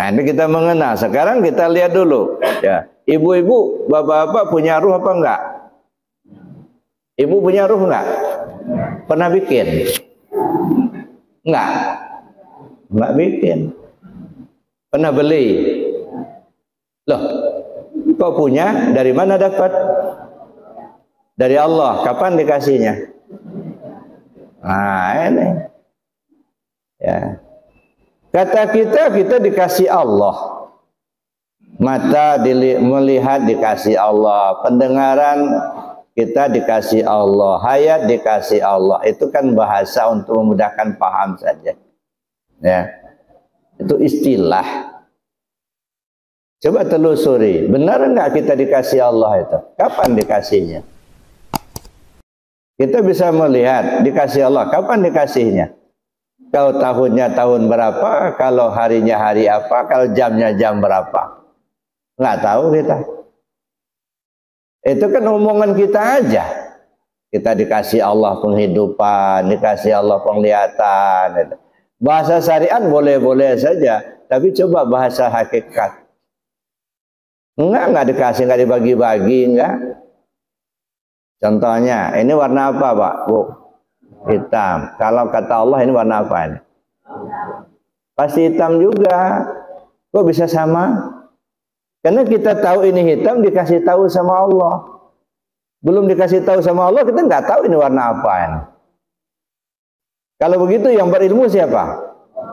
Nah, ini kita mengenal. Sekarang kita lihat dulu, ya. Ibu-ibu, bapak-bapak punya ruh apa enggak? Ibu punya ruh enggak? Pernah bikin? Enggak? Enggak bikin. Pernah beli? Loh, kok punya? Dari mana dapat? Dari Allah. Kapan dikasihnya? Nah, ini. Ya. Kata kita dikasih Allah. Mata melihat dikasih Allah. Pendengaran kita dikasih Allah. Hayat dikasih Allah. Itu kan bahasa untuk memudahkan paham saja. Ya. Itu istilah. Coba telusuri. Benar enggak kita dikasih Allah itu? Kapan dikasihnya? Kita bisa melihat dikasih Allah. Kapan dikasihnya? Kalau tahunnya tahun berapa? Kalau harinya hari apa? Kalau jamnya jam berapa? Nggak tahu kita. Itu kan omongan kita aja. Kita dikasih Allah penghidupan, dikasih Allah penglihatan. Bahasa syariat boleh-boleh saja, tapi coba bahasa hakikat. Enggak dikasih, enggak dibagi-bagi, enggak. Contohnya, ini warna apa, Pak? Bu, hitam. Kalau kata Allah ini warna apa ini? Pasti hitam juga. Kok bisa sama? Karena kita tahu ini hitam, dikasih tahu sama Allah. Belum dikasih tahu sama Allah, kita nggak tahu ini warna apa ini. Kalau begitu yang berilmu siapa?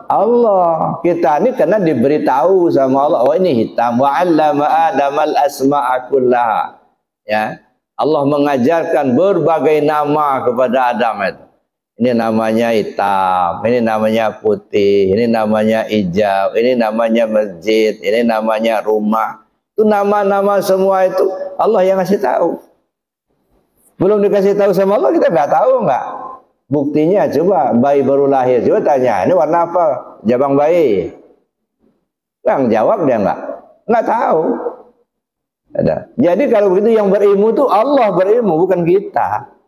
Allah. Kita ini karena diberitahu sama Allah, oh ini hitam. Wa 'allama Adamal asma'a kullaha. Ya. Allah mengajarkan berbagai nama kepada Adam itu. Ini namanya hitam, ini namanya putih, ini namanya hijau, ini namanya masjid, ini namanya rumah. Itu nama-nama semua itu Allah yang ngasih tahu. Belum dikasih tahu sama Allah, kita nggak tahu nggak. Buktinya coba bayi baru lahir, coba tanya, ini warna apa jabang bayi? Yang jawab dia nggak tahu. Ada. Jadi kalau begitu yang berilmu tuh Allah berilmu, bukan kita.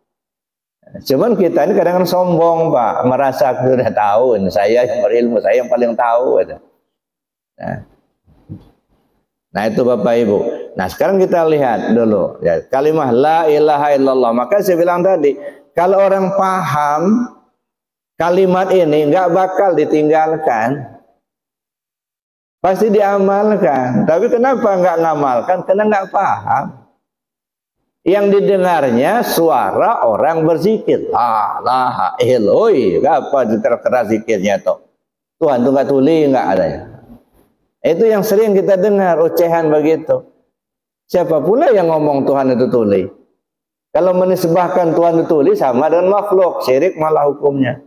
Cuman kita ini kadang-kadang sombong, Pak, merasa sudah tahu, saya yang berilmu, saya yang paling tahu. Nah itu Bapak Ibu. Nah sekarang kita lihat dulu ya, kalimat la ilaha illallah. Maka saya bilang tadi, kalau orang paham kalimat ini nggak bakal ditinggalkan, pasti diamalkan. Tapi kenapa nggak ngamalkan? Karena nggak paham. Yang didengarnya suara orang berzikir. La ilaha illallah. Apa terkeras zikirnya tuh? Tuhan tuh nggak tuli, nggak adanya. Itu yang sering kita dengar, ocehan begitu. Siapa pula yang ngomong Tuhan itu tuli? Kalau menisbahkan Tuhan itu tuli sama dengan makhluk, syirik malah hukumnya.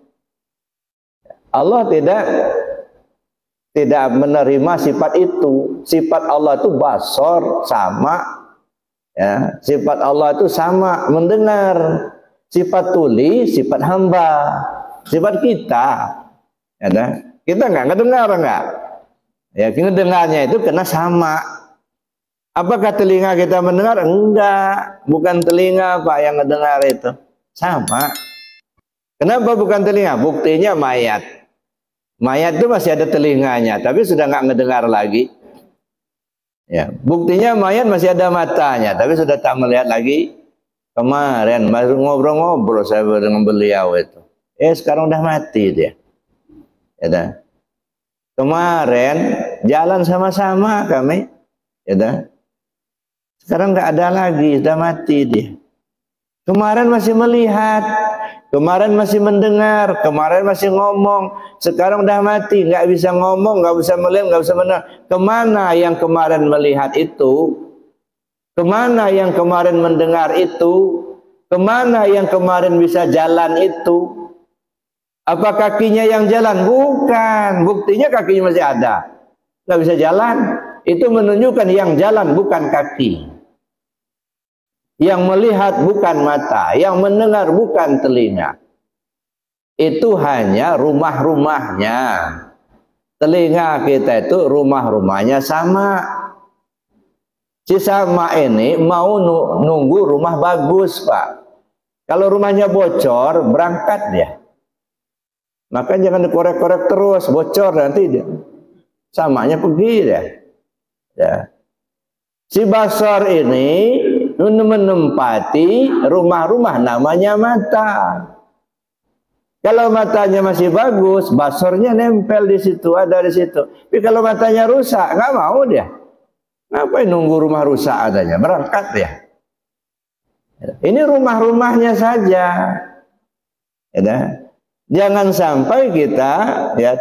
Allah tidak menerima sifat itu. Sifat Allah itu basor, sama. Ya, sifat Allah itu sama, mendengar. Sifat tuli, sifat hamba, sifat kita. Ya, kita nggak dengar nggak? Ya, kita dengarnya itu kena sama. Apakah telinga kita mendengar? Enggak, bukan telinga Pak yang mendengar itu. Sama. Kenapa bukan telinga? Buktinya mayat. Mayat itu masih ada telinganya, tapi sudah nggak ngedengar lagi. Ya, buktinya mayat masih ada matanya, tapi sudah tak melihat lagi. Kemarin baru ngobrol-ngobrol saya dengan beliau itu. Sekarang udah mati dia. Ya, kemarin jalan sama-sama kami. Ya, sekarang nggak ada lagi, sudah mati dia. Kemarin masih melihat, kemarin masih mendengar, kemarin masih ngomong, sekarang udah mati, nggak bisa ngomong, nggak bisa melihat, nggak bisa mendengar. Kemana yang kemarin melihat itu? Kemana yang kemarin mendengar itu? Kemana yang kemarin bisa jalan itu? Apa kakinya yang jalan? Bukan, buktinya kakinya masih ada, nggak bisa jalan. Itu menunjukkan yang jalan bukan kaki. Yang melihat bukan mata, yang mendengar bukan telinga. Itu hanya rumah-rumahnya. Telinga kita itu rumah-rumahnya sama. Si sama ini mau nunggu rumah bagus, Pak. Kalau rumahnya bocor, berangkat dia. Maka jangan dikorek-korek terus, bocor nanti dia. Samanya pergi deh. Ya. Si basar ini menempati rumah-rumah namanya mata. Kalau matanya masih bagus, basornya nempel di situ, ada di situ. Tapi kalau matanya rusak, nggak mau dia. Ngapain nunggu rumah rusak adanya? Berangkat ya. Ini rumah-rumahnya saja. Ya, jangan sampai kita ya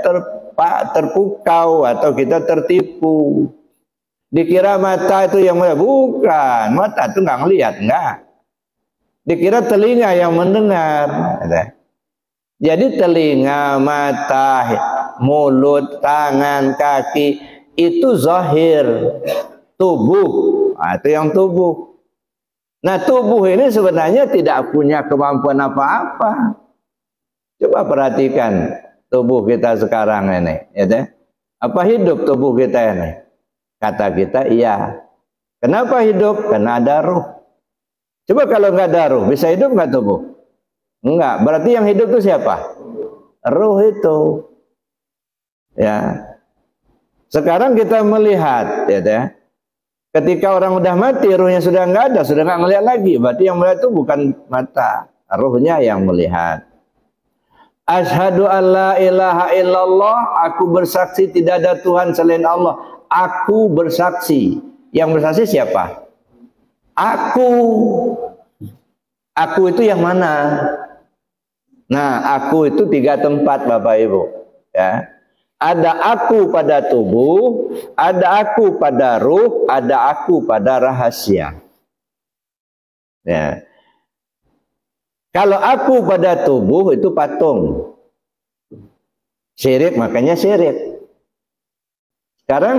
terpukau atau kita tertipu. Dikira mata itu yang melihat, bukan. Mata itu nggak ngelihat, nggak. Dikira telinga yang mendengar. Ya. Jadi telinga, mata, mulut, tangan, kaki itu zahir, tubuh. Nah, itu yang tubuh. Nah, tubuh ini sebenarnya tidak punya kemampuan apa-apa. Coba perhatikan tubuh kita sekarang ini, ya deh. Apa hidup tubuh kita ini? Kata kita iya. Kenapa hidup? Karena ada ruh. Coba kalau nggak ada ruh, bisa hidup nggak tubuh? Enggak. Berarti yang hidup itu siapa? Ruh itu. Ya. Sekarang kita melihat, ya deh. Ketika orang udah mati, ruhnya sudah nggak ada, sudah nggak melihat lagi. Berarti yang melihat itu bukan mata, ruhnya yang melihat. Asyhadu an la ilaha illallah, aku bersaksi tidak ada Tuhan selain Allah. Aku bersaksi. Yang bersaksi siapa? Aku. Aku itu yang mana? Nah, aku itu 3 tempat Bapak Ibu. Ya. Ada aku pada tubuh, ada aku pada ruh, ada aku pada rahasia. Ya. Kalau aku pada tubuh itu patung. Syirik, makanya syirik. Sekarang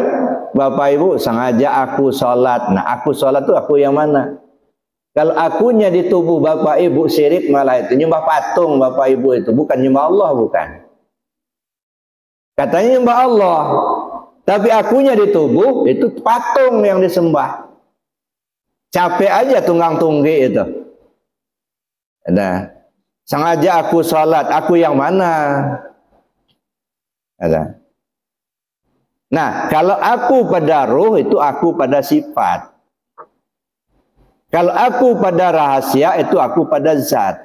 Bapak Ibu sengaja aku sholat. Nah, aku sholat itu aku yang mana? Kalau akunya di tubuh Bapak Ibu syirik, malah itu nyembah patung Bapak Ibu itu, bukan nyembah Allah, bukan. Katanya nyembah Allah, tapi akunya di tubuh itu patung yang disembah. Capek aja tunggang tunggi itu. Ada. Sengaja aku sholat, aku yang mana? Ada. Nah, kalau aku pada ruh itu aku pada sifat. Kalau aku pada rahasia itu aku pada zat.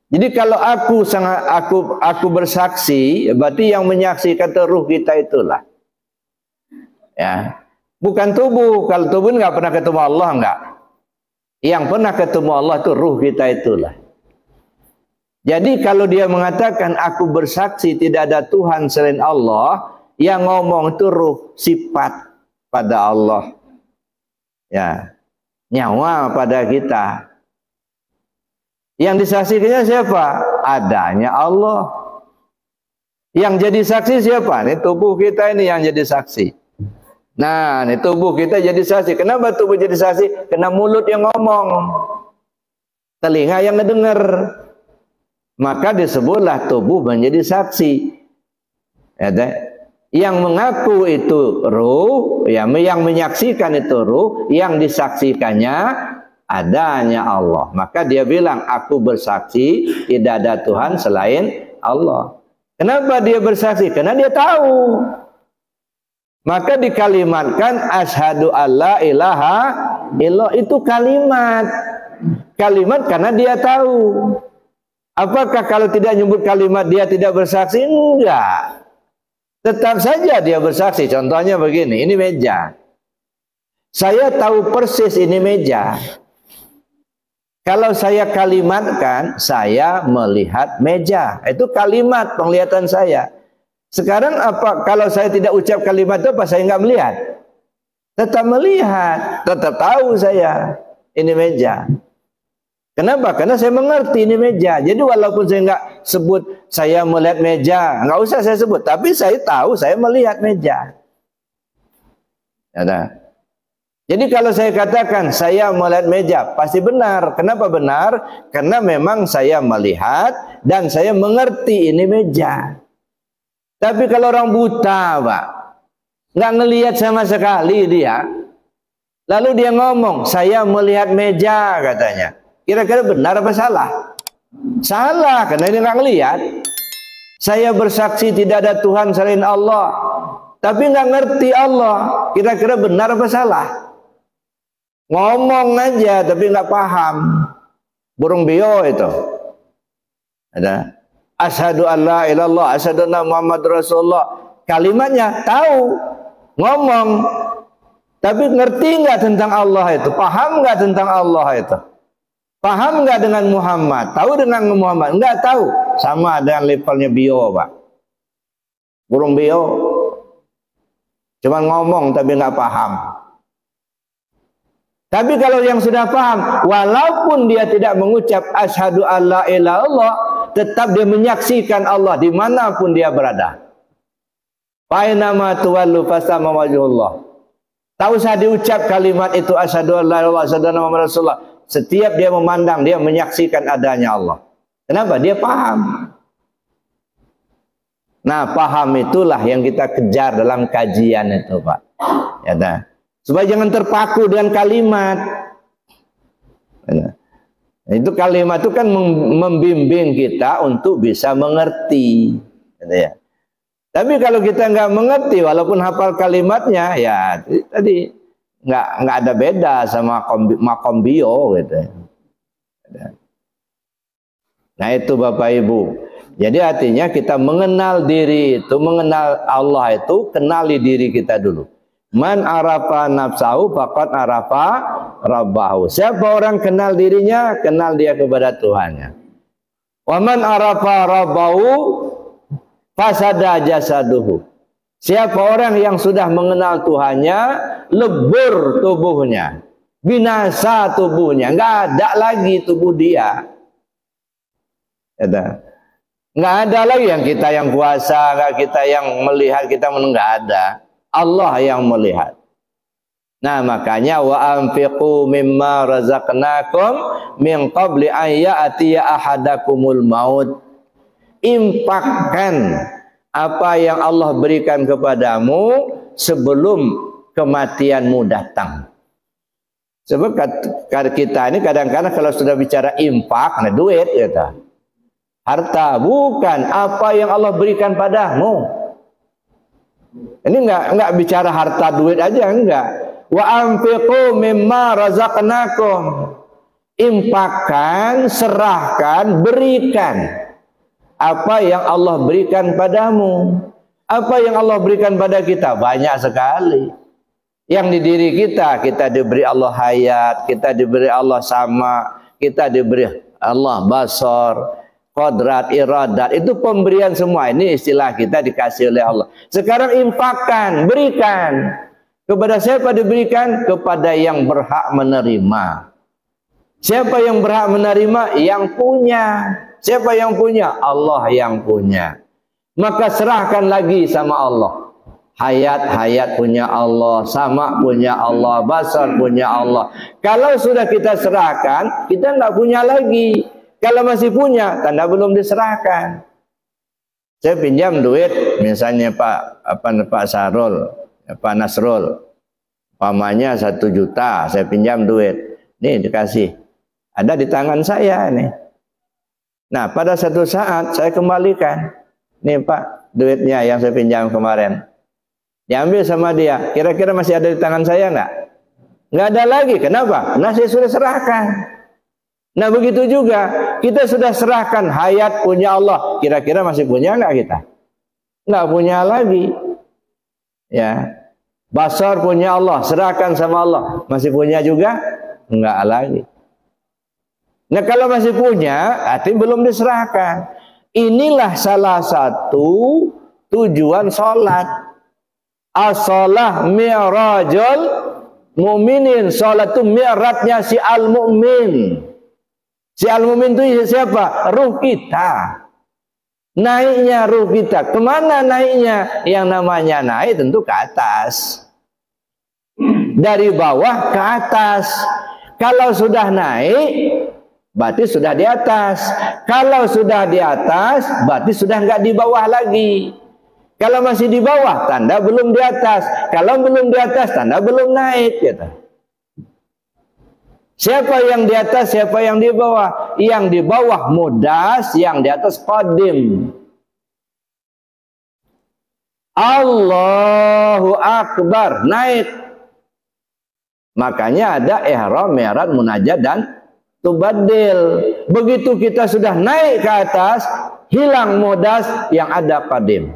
Jadi kalau aku bersaksi, berarti yang menyaksikan itu ruh kita itulah. Ya. Bukan tubuh. Kalau tubuh nggak pernah ketemu Allah, enggak. Yang pernah ketemu Allah itu ruh kita itulah. Jadi kalau dia mengatakan aku bersaksi tidak ada Tuhan selain Allah, yang ngomong itu ruh, sifat pada Allah. Ya. Nyawa pada kita. Yang disaksikannya siapa? Adanya Allah. Yang jadi saksi siapa? Ini tubuh kita ini yang jadi saksi. Nah, ini tubuh kita jadi saksi. Kenapa tubuh jadi saksi? Karena mulut yang ngomong, telinga yang ngedengar. Maka disebutlah tubuh menjadi saksi. Ya, yang mengaku itu ruh, ya, yang menyaksikan itu ruh, yang disaksikannya adanya Allah. Maka dia bilang, aku bersaksi tidak ada Tuhan selain Allah. Kenapa dia bersaksi? Karena dia tahu. Maka dikalimatkan asyhadu alla ilaha illallah, itu kalimat. Kalimat karena dia tahu. Apakah kalau tidak nyebut kalimat dia tidak bersaksi? Enggak. Tetap saja dia bersaksi. Contohnya begini, ini meja. Saya tahu persis ini meja. Kalau saya kalimatkan, saya melihat meja. Itu kalimat penglihatan saya. Sekarang apa? Kalau saya tidak ucap kalimat itu apa? Saya nggak melihat. Tetap melihat, tetap tahu saya ini meja. Kenapa? Karena saya mengerti ini meja. Jadi walaupun saya nggak sebut saya melihat meja, nggak usah saya sebut. Tapi saya tahu saya melihat meja. Ya, jadi kalau saya katakan saya melihat meja, pasti benar. Kenapa benar? Karena memang saya melihat dan saya mengerti ini meja. Tapi kalau orang buta, Pak, nggak ngelihat sama sekali dia, lalu dia ngomong, saya melihat meja katanya. Kira-kira benar apa salah? Salah, karena dia nggak ngelihat. Saya bersaksi tidak ada Tuhan selain Allah. Tapi nggak ngerti Allah. Kira-kira benar apa salah? Ngomong aja tapi nggak paham. Burung beo itu. Ada. Asyhadu an la ilaha illallah, asyhadu anna Muhammadur Rasulullah. Kalimatnya tahu, ngomong. Tapi ngerti nggak tentang Allah itu? Paham nggak tentang Allah itu? Paham nggak dengan Muhammad? Tahu dengan Muhammad? Nggak tahu. Sama dengan levelnya bio, Pak. Burung bio. Cuma ngomong tapi nggak paham. Tapi kalau yang sudah paham, walaupun dia tidak mengucap asyhadu alla ilaha illallah, tetap dia menyaksikan Allah dimanapun dia berada. Fainama tuwallu fasama wajhullah. Tak usah diucap kalimat itu asyhadu alla ilaha illallah, asyhadu anna Muhammadar Rasulullah. Setiap dia memandang, dia menyaksikan adanya Allah. Kenapa? Dia paham. Nah, paham itulah yang kita kejar dalam kajian itu, Pak. Ya, dah. Supaya jangan terpaku dengan kalimat. Itu kalimat itu kan membimbing kita untuk bisa mengerti. Gitu ya. Tapi kalau kita nggak mengerti, walaupun hafal kalimatnya, ya tadi nggak ada beda sama makom bio, gitu. Nah itu Bapak Ibu. Jadi artinya kita mengenal diri itu, mengenal Allah itu, kenali diri kita dulu. Man arafa nafsahu faqad arafa rabbahu. Siapa orang kenal dirinya, kenal dia kepada Tuhannya. Wa man arafa rabbahu fasada jasaduhu. Siapa orang yang sudah mengenal Tuhannya, lebur tubuhnya, binasa tubuhnya, enggak ada lagi tubuh dia. Enggak ada lagi yang kita yang kuasa, enggak kita yang melihat, kita enggak ada. Allah yang melihat. Nah makanya wa anfiqu mimma razaqnakum min qabli an ya'tiya ahadakumul maut. Infakkan apa yang Allah berikan kepadamu sebelum kematianmu datang. Sebab kita ini kadang-kadang kalau sudah bicara infak, nah duit ya, harta, bukan apa yang Allah berikan padamu. Ini enggak bicara harta duit aja, enggak. Wa anfiqu mimma razaqnakum. Infakkan, serahkan, berikan apa yang Allah berikan padamu. Apa yang Allah berikan pada kita banyak sekali. Yang di diri kita, kita diberi Allah hayat, kita diberi Allah sama, kita diberi Allah basar, qadrat, iradat, itu pemberian semua. Ini istilah kita dikasih oleh Allah. Sekarang infakkan, berikan. Kepada siapa diberikan? Kepada yang berhak menerima. Siapa yang berhak menerima? Yang punya. Siapa yang punya? Allah yang punya. Maka serahkan lagi sama Allah. Hayat punya Allah, sama punya Allah, basar punya Allah. Kalau sudah kita serahkan, kita nggak punya lagi. Kalau masih punya, tanda belum diserahkan. Saya pinjam duit, misalnya Pak Sarul, Pak Nasrul, pamannya 1 juta, saya pinjam duit. Nih dikasih, ada di tangan saya nih. Nah pada satu saat saya kembalikan, nih Pak, duitnya yang saya pinjam kemarin, diambil sama dia. Kira-kira masih ada di tangan saya nggak? Nggak ada lagi. Kenapa? Karena saya sudah serahkan. Nah begitu juga kita sudah serahkan hayat punya Allah. Kira-kira masih punya nggak kita? Nggak punya lagi. Ya, basar punya Allah, serahkan sama Allah. Masih punya juga? Nggak lagi. Nah kalau masih punya, artinya belum diserahkan. Inilah salah satu tujuan sholat. As-sholah mi'rajul mu'minin. Sholat itu mi'rajnya si al-mu'min. Si al-mu'min itu siapa? Ruh kita. Naiknya ruh kita. Kemana naiknya? Yang namanya naik tentu ke atas. Dari bawah ke atas. Kalau sudah naik, berarti sudah di atas. Kalau sudah di atas, berarti sudah nggak di bawah lagi. Kalau masih di bawah, tanda belum di atas. Kalau belum di atas, tanda belum naik. Gitu. Siapa yang di atas, siapa yang di bawah? Yang di bawah mudas, yang di atas qadim. Allahu Akbar, naik. Makanya ada ihram, mi'raj, munajat dan tubaddil. Begitu kita sudah naik ke atas, hilang modas yang ada qadim.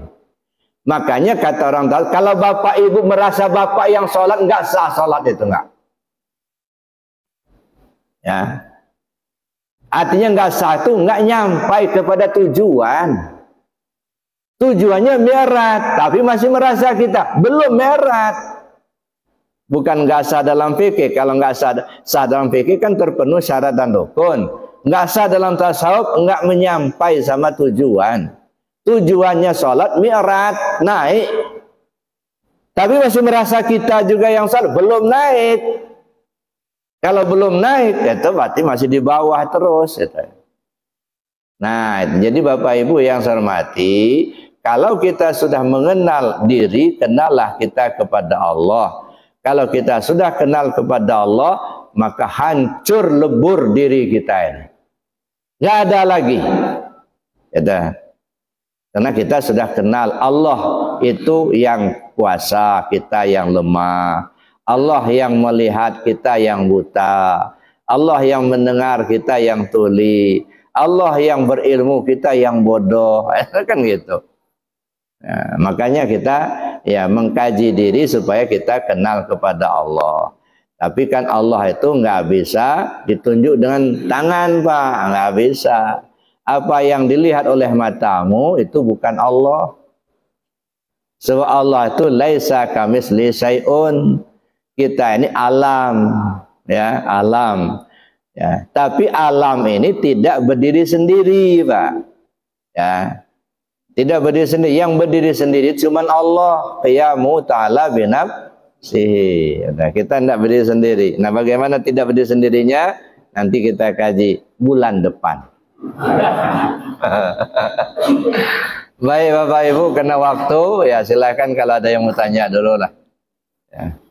Makanya kata orang tahu, kalau bapak ibu merasa bapak yang sholat enggak sah sholat itu enggak. Ya. Artinya enggak sah itu enggak nyampai kepada tujuan. Tujuannya mi'raj, tapi masih merasa kita belum mi'raj. Bukan enggak sah dalam fikih. Kalau enggak sah dalam fikih kan terpenuhi syarat dan rukun. Enggak sah dalam tasawuf, enggak menyampai sama tujuan. Tujuannya sholat mi'raj, naik. Tapi masih merasa kita juga yang sholat belum naik. Kalau belum naik, itu berarti masih di bawah terus. Gitu. Nah, jadi Bapak Ibu yang saya hormati, kalau kita sudah mengenal diri, kenallah kita kepada Allah. Kalau kita sudah kenal kepada Allah, maka hancur lebur diri kita ini. Nggak ada lagi. Gitu. Karena kita sudah kenal Allah itu yang kuasa, kita yang lemah. Allah yang melihat, kita yang buta. Allah yang mendengar, kita yang tuli. Allah yang berilmu, kita yang bodoh. Kan gitu. Nah, makanya kita ya mengkaji diri supaya kita kenal kepada Allah. Tapi kan Allah itu nggak bisa ditunjuk dengan tangan, Pak. Nggak bisa. Apa yang dilihat oleh matamu itu bukan Allah. Sebab Allah itu laisa kamitsli syai'un. Kita ini alam, ya, alam. Ya, tapi alam ini tidak berdiri sendiri, Pak. Ya. Tidak berdiri sendiri. Yang berdiri sendiri cuma Allah. Qiyamu ta'ala binafsihi. Nah, kita tidak berdiri sendiri. Nah, bagaimana tidak berdiri sendirinya? Nanti kita kaji bulan depan. Baik Bapak Ibu, kena waktu ya, silakan kalau ada yang mau tanya dulu lah. Ya.